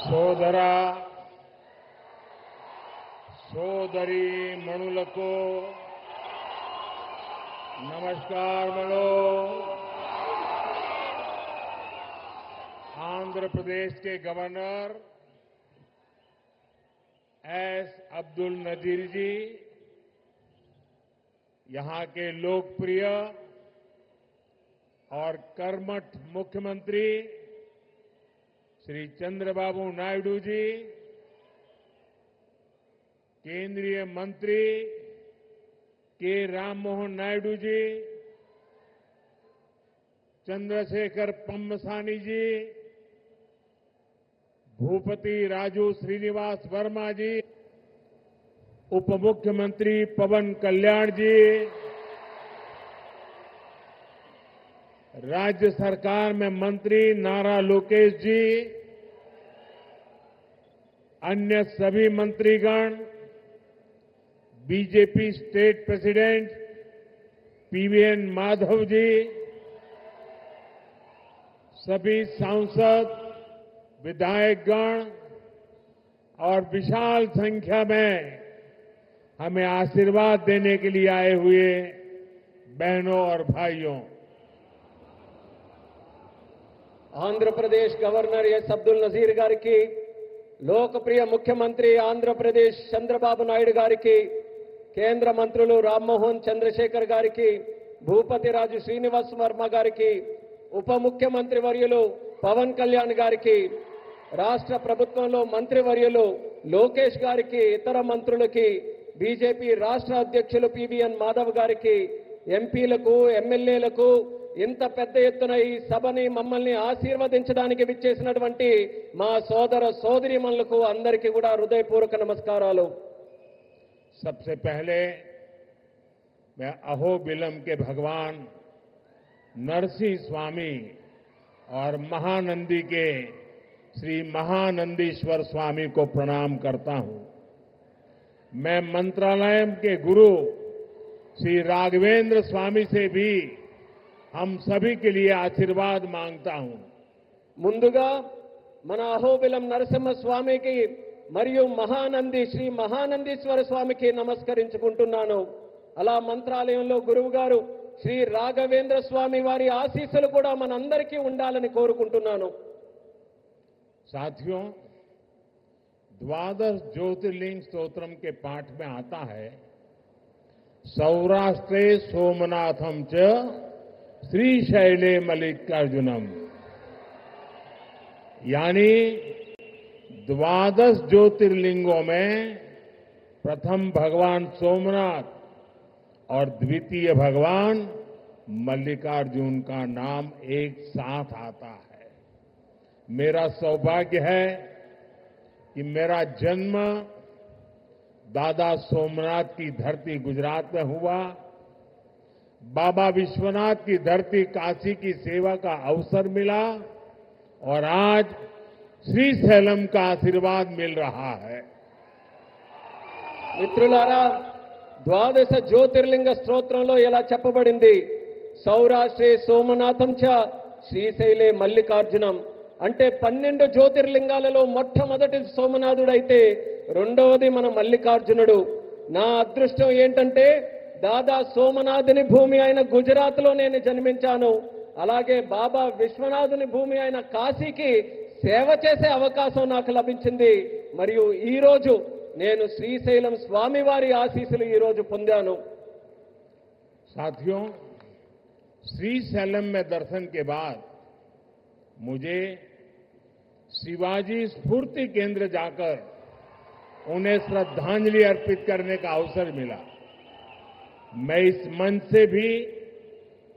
సోదర సోదరి మణులకు నమస్కారములు। आंध्र प्रदेश के गवर्नर एस अब्दुल नजीर जी, यहां के लोकप्रिय और कर्मठ मुख्यमंत्री श्री चंद्रबाबू नायडू जी, केंद्रीय मंत्री के राममोहन नायडू जी, चंद्रशेखर पम्मसानी जी, भूपति राजू श्रीनिवास वर्मा जी, उप मुख्यमंत्री पवन कल्याण जी, राज्य सरकार में मंत्री नारा लोकेश जी, अन्य सभी मंत्रीगण, BJP state president P V N Madhav ji, सभी सांसद, विधायकगण और विशाल संख्या में हमें आशीर्वाद देने के लिए आए हुए बहनों और भाइयों, आंध्र प्रदेश गवर्नर एस अब्दुल नजीर गारिकी, लोकप्रिय मुख्यमंत्री आंध्र प्रदेश चंद्रबाबु नायडू गारिकी, केंद्र मंत्रुలు రామ్మోహన్ చంద్రశేఖర్ గారికి, భూపతి రాజు శ్రీనివాస్ వర్మ గారికి, ఉప ముఖ్యమంత్రి వర్యులు పవన్ కళ్యాణ్ గారికి, రాష్ట్ర ప్రభుత్వంలో మంత్రివర్యులు లోకేష్ గారికి, ఇతర మంత్రులకి, బీజేపీ రాష్ట్ర అధ్యక్షులు పీవీఎన్ మాధవ్ గారికి, ఎంపీలకు, ఎమ్మెల్యేలకు, ఇంత పెద్ద ఎత్తున ఈ సభని మమ్మల్ని ఆశీర్వదించడానికి విచ్చేసినటువంటి మా సోదర సోదరీమణులకు అందరికీ కూడా హృదయపూర్వక నమస్కారాలు। सबसे पहले मैं अहोबिलम के भगवान नरसिंह स्वामी और महानंदी के श्री महानंदीश्वर स्वामी को प्रणाम करता हूं। मैं मंत्रालय के गुरु श्री राघवेंद्र स्वामी से भी हम सभी के लिए आशीर्वाद मांगता हूं। ముందుగా మన అహోబిలం నరసింహ స్వామికి మరియు మహానంది శ్రీ మహానందీశ్వర స్వామికి నమస్కరించుకుంటున్నాను। అలా మంత్రాలయంలో గురువు గారు శ్రీ రాఘవేంద్ర స్వామి వారి ఆశీస్సులు కూడా మనందరికీ ఉండాలని కోరుకుంటున్నాను। साथियों, द्वादश ज्योतिर्लिंग स्तोत्रम के पाठ में आता है, सौराष्ट्रे सोमनाथम च श्रीशैले मल्लिकार्जुनम, यानी द्वादश ज्योतिर्लिंगों में प्रथम भगवान सोमनाथ और द्वितीय भगवान मल्लिकार्जुन का नाम एक साथ आता है। मेरा सौभाग्य है कि मेरा जन्म दादा सोमनाथ की धरती गुजरात में हुआ, बाबा विश्वनाथ की धरती काशी की सेवा का अवसर मिला और आज श्रीशैलम का आशीर्वाद मिल रहा है। మిత్రులారా, ద్వాదశ జ్యోతిర్లింగ స్తోత్రంలో ఇలా చెప్పబడింది, సౌరాష్ట్రే సోమనాథం చ శ్రీశైలే మల్లికార్జునం, అంటే 12 జ్యోతిర్లింగాలలో మొట్టమొదటి సోమనాథుడైతే రెండవది మన మల్లికార్జునుడు। నా అదృష్టం ఏంటంటే దాదా సోమనాథుని భూమి అయిన గుజరాత్లో నేను జన్మించాను, అలాగే బాబా విశ్వనాథుని భూమి అయిన కాశీకి సేవ చేసే అవకాశం నాకు లభించింది। మరియు ఈ రోజు నేను శ్రీశైలం స్వామివారి ఆశీస్సులు ఈ రోజు పొందాను। साथियों, श्रीशैलम में दर्शन के बाद मुझे शिवाजी स्फूर्ति केंद्र जाकर उन्हें श्रद्धांजलि अर्पित करने का अवसर मिला। मैं इस मंच से भी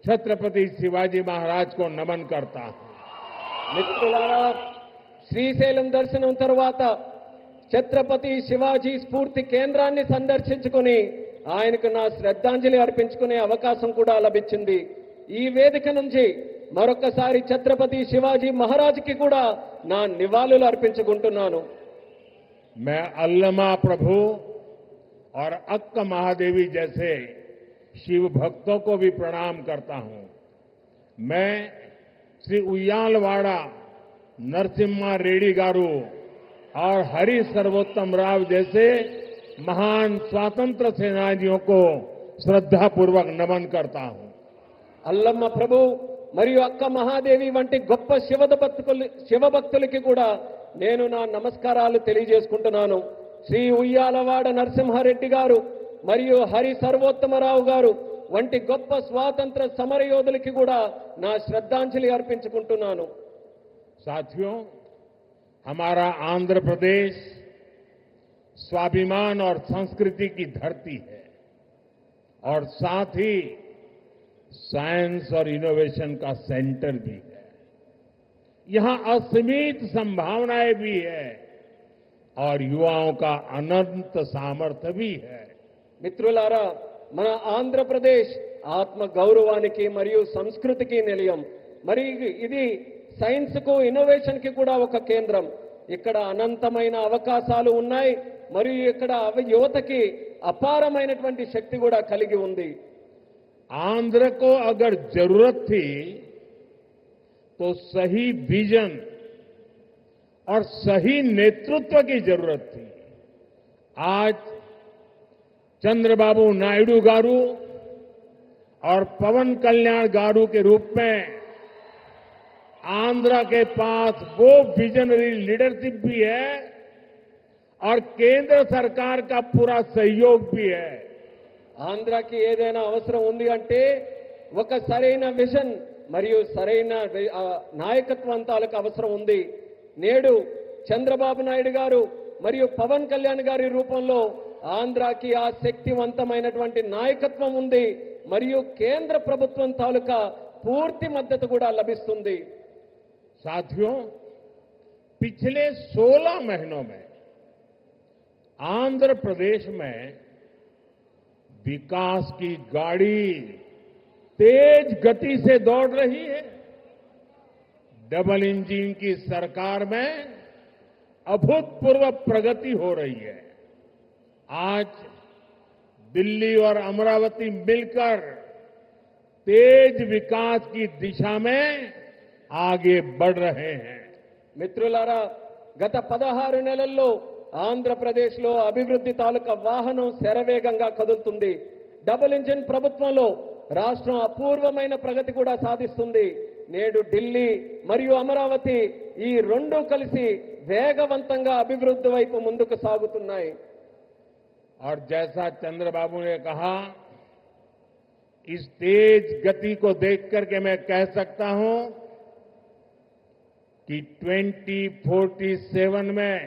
छत्रपति शिवाजी महाराज को नमन करता हूं। మిత్రులారా, శ్రీశైలం దర్శనం తర్వాత ఛత్రపతి శివాజీ స్ఫూర్తి కేంద్రాన్ని సందర్శించుకుని ఆయనకు నా శ్రద్ధాంజలి అర్పించుకునే అవకాశం కూడా లభించింది। ఈ వేదిక నుంచి మరొకసారి ఛత్రపతి శివాజీ మహారాజ్కి కూడా నా నివాళులు అర్పించుకుంటున్నాను। मैं अल्लमा प्रभु और अक्क महादेवी जैसे शिव भक्तों को भी प्रणाम करता हूं। मैं श्री उయ్యాలవాడ नरसिम्हा रेड्डी गारू और हरि सर्वोत्तम राव जैसे महान स्वातंत्र सेनानियों को श्रद्धापूर्वक नमन करता हूं। అల్లమ్మ ప్రభు మరియు అక్క మహాదేవి వంటి గొప్ప శివభక్తులకి కూడా నేను నా నమస్కారాలు తెలియజేసుకుంటున్నాను. శ్రీ ఉయ్యాలవాడ నరసింహారెడ్డి గారు మరియు హరి సర్వోత్తమరావు గారు వంటి గొప్ప స్వాతంత్ర సమరయోధులకి కూడా నా శ్రద్ధాంజలి अर्పించుకుంటున్నాను. साथियों, हमारा आंध्र प्रदेश स्वाभिमान और संस्कृति की धरती है और साथ ही साइंस और इनोवेशन का सेंटर भी है। यहां असीमित संभावनाएं भी है और युवाओं का अनंत सामर्थ्य भी है। మిత్రులారా, మన ఆంధ్రప్రదేశ్ ఆత్మ గౌరవానికి మరియు సంస్కృతికి నిలయం. మరి ఇది సైన్స్ కు ఇన్నోవేషన్ కి కూడా ఒక కేంద్రం. ఇక్కడ అనంతమైన అవకాశాలు ఉన్నాయి మరియు ఇక్కడ యువతకి అపారమైనటువంటి శక్తి కూడా కలిగి ఉంది. आंध्र को अगर जरूरत थी तो सही विजन और सही नेतृत्व की जरूरत थी। आज चंद्रबाबू नायडू गारू और पवन कल्याण गारू के रूप में आंध्र के पास वो विजनरी लीडरशिप भी है और केंद्र सरकार का पूरा सहयोग भी है। ఆంధ్రాకి ఏదైనా అవసరం ఉంది అంటే ఒక సరైన విజన్ మరియు సరైన నాయకత్వం తాలూకు అవసరం ఉంది. నేడు చంద్రబాబు నాయుడు గారు మరియు పవన్ కళ్యాణ్ గారి రూపంలో ఆంధ్రాకి ఆ శక్తివంతమైనటువంటి నాయకత్వం ఉంది మరియు కేంద్ర ప్రభుత్వం తాలూకా పూర్తి మద్దతు కూడా లభిస్తుంది. साथियों, पिछले 16 महीनों में आंध्र प्रदेश में विकास की गाड़ी तेज गति से दौड़ रही है। डबल इंजन की सरकार में अभूतपूर्व प्रगति हो रही है। आज दिल्ली और अमरावती मिलकर तेज विकास की दिशा में आगे बढ़ रहे हैं। మిత్రులారా, గత 16 నెలల్లో ఆంధ్రప్రదేశ్లో అభివృద్ధి తాలూకా వాహనం శరవేగంగా కదులుతుంది. డబుల్ ఇంజిన్ ప్రభుత్వంలో రాష్ట్రం అపూర్వమైన ప్రగతి కూడా సాధిస్తుంది. నేడు ఢిల్లీ మరియు అమరావతి ఈ రెండు కలిసి వేగవంతంగా అభివృద్ధి వైపు ముందుకు సాగుతున్నాయి. और जैसा चंद्रबाबू ने कहा, इस तेज गति को देख करके मैं कह सकता हूं कि 2047 में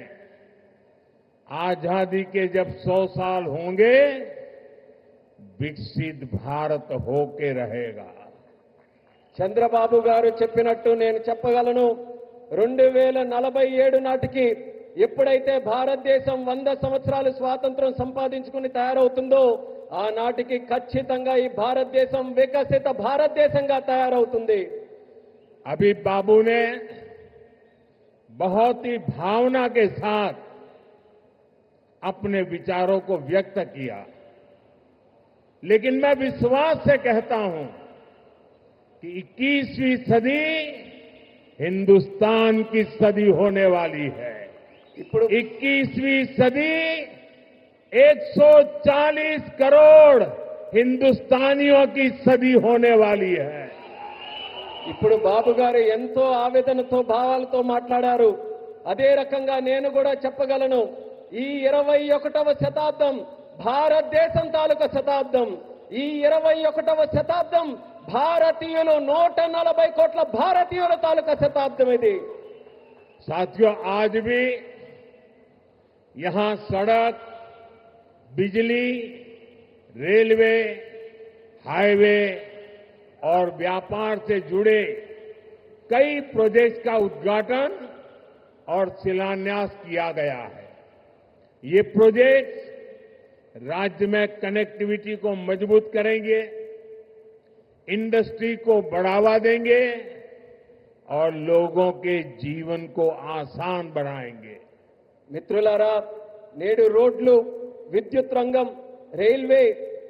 आजादी के जब 100 साल होंगे, विकसित भारत होके रहेगा। చంద్రబాబు గారు చెప్పినట్టు నేను చెప్పగలను. 2047 నాటికి ఎప్పుడైతే భారతదేశం 100 సంవత్సరాలు స్వాతంత్రం సంపాదించుకుని తయారవుతుందో, ఆ నాటికి ఖచ్చితంగా ఈ భారతదేశం వికసిత భారతదేశంగా తయారవుతుంది. अभी बाबू ने बहुत ही भावना के साथ अपने विचारों को व्यक्त किया, लेकिन मैं विश्वास से कहता हूं कि 21वीं सदी हिंदुस्तान की सदी होने वाली है। 21वीं सदी 140 करोड़ हिंदुस्तानियों की सदी होने वाली है। ఇప్పుడు బాబు గారు ఎంతో ఆవేదనతో భావాలతో మాట్లాడారు. అదే రకంగా నేను కూడా చెప్పగలను, ఈ 21వ శతాబ్దం భారతదేశం తాలూకా శతాబ్దం. ఈ 21వ శతాబ్దం భారతీయులు 140 కోట్ల భారతీయుల తాలూకా శతాబ్దం ఇది. साथियों, आज भी यहां सड़क, बिजली, रेलवे, हाईवे और व्यापार से जुड़े कई प्रोजेक्ट का उद्घाटन और शिलान्यास किया गया है। ये प्रोजेक्ट राज्य में कनेक्टिविटी को मजबूत करेंगे, इंडस्ट्री को बढ़ावा देंगे और लोगों के जीवन को आसान बनाएंगे। మిత్రులారా, నేడు రోడ్లు, విద్యుత్ రంగం, రైల్వే,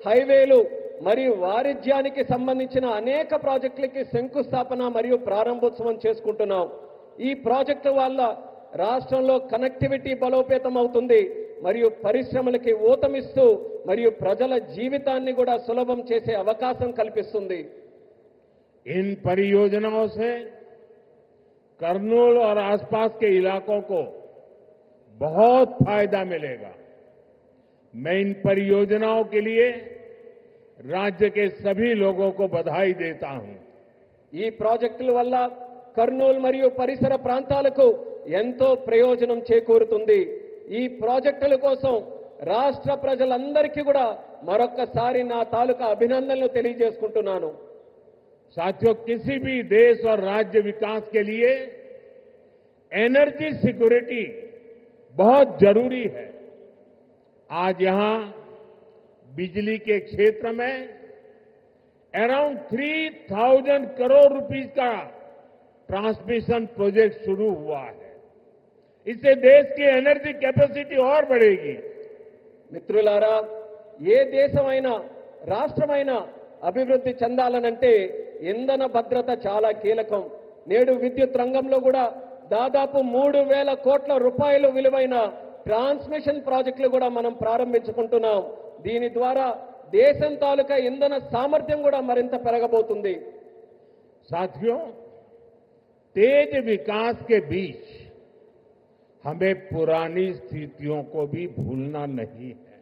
హైవేలు మరియు వాణిజ్యానికి సంబంధించిన అనేక ప్రాజెక్టులకి శంకుస్థాపన మరియు ప్రారంభోత్సవం చేసుకుంటున్నాం. ఈ ప్రాజెక్టు వల్ల రాష్ట్రంలో కనెక్టివిటీ బలోపేతం అవుతుంది మరియు పరిశ్రమలకి ఊతమిస్తూ మరియు ప్రజల జీవితాన్ని కూడా సులభం చేసే అవకాశం కల్పిస్తుంది. इन परियोजनाओं से करनूल और आसपास के इलाकों को बहुत फायदा मिलेगा. मैं इन परियोजनाओं के लिए राज्य के सभी लोगों को बधाई देता हूं. ఈ ప్రాజెక్టుల వల్ల కర్నూలు మరియు పరిసర ప్రాంతాలకు ఎంతో ప్రయోజనం చేకూరుతుంది. ఈ ప్రాజెక్టుల కోసం రాష్ట్ర ప్రజలందరికీ కూడా మరొక్కసారి నా తాలూకా అభినందనలు తెలియజేసుకుంటున్నాను. साथियों, किसी भी देश और राज्य विकास के लिए एनर्जी सिक्योरिटी बहुत जरूरी है. आज यहां बिजली के क्षेत्र में अराउंड 3,000 करोड़ रुपीस का ट्रांसमिशन प्रोजेक्ट शुरू हुआ है. इससे देश की एनर्जी कैपेसिटी और बढ़ेगी. మిత్రులారా, ఏ దేశమైనా రాష్ట్రమైనా అభివృద్ధి చెందాలనంటే ఇంధన భద్రత చాలా కీలకం. నేడు విద్యుత్ రంగంలో కూడా దాదాపు 3,000 కోట్ల రూపాయలు విలువైన ట్రాన్స్మిషన్ ప్రాజెక్టులు కూడా మనం ప్రారంభించుకుంటున్నాం. దీని ద్వారా దేశం తాలూకా ఇంధన సామర్థ్యం కూడా మరింత పెరగబోతుంది. साथियों, तेज विकास के बीच हमें पुरानी स्थितियों को भी भूलना नहीं है.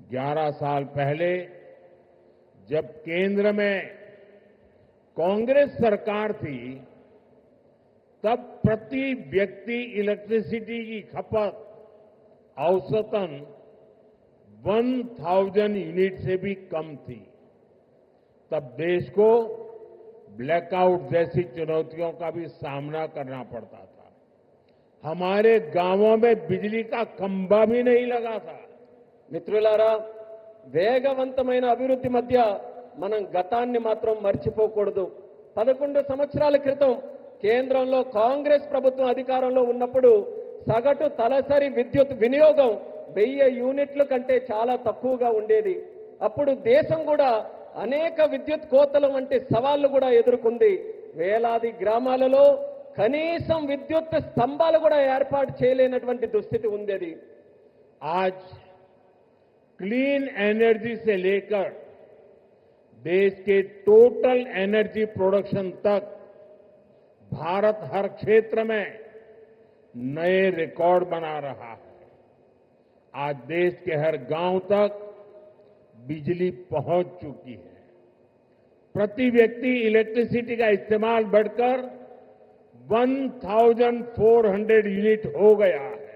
11 साल पहले जब केंद्र में कांग्रेस सरकार थी, तब प्रति व्यक्ति इलेक्ट्रिसिटी की खपत औसतन 1,000 यूनिट से भी कम थी. तब देश को ब्लैकआउट जैसी चुनौतियों का भी सामना करना पड़ता था. हमारे गांवों में बिजली का खंभा भी नहीं लगा था. మిత్రులారా, వేగవంతమైన అభివృద్ధి మధ్య మనం గతాన్ని మాత్రం మర్చిపోకూడదు. 11 సంవత్సరాల క్రితం కేంద్రంలో కాంగ్రెస్ ప్రభుత్వం అధికారంలో ఉన్నప్పుడు సగటు తలసరి విద్యుత్ వినియోగం 1000 యూనిట్ల కంటే చాలా తక్కువగా ఉండేది. అప్పుడు దేశం కూడా అనేక విద్యుత్ కోతలు వంటి సవాళ్లు కూడా ఎదుర్కొంది. వేలాది గ్రామాలలో కనీసం విద్యుత్ స్తంభాలు కూడా ఏర్పాటు చేయలేనటువంటి దుస్థితి ఉండేది. आज क्लीन एनर्जी से लेकर देश के टोटल एनर्जी प्रोडक्शन तक भारत हर क्षेत्र में नए रिकॉर्ड बना रहा है. आज देश के हर गांव तक बिजली पहुंच चुकी है. प्रति व्यक्ति इलेक्ट्रिसिटी का इस्तेमाल बढ़कर 1,400 यूनिट हो गया है.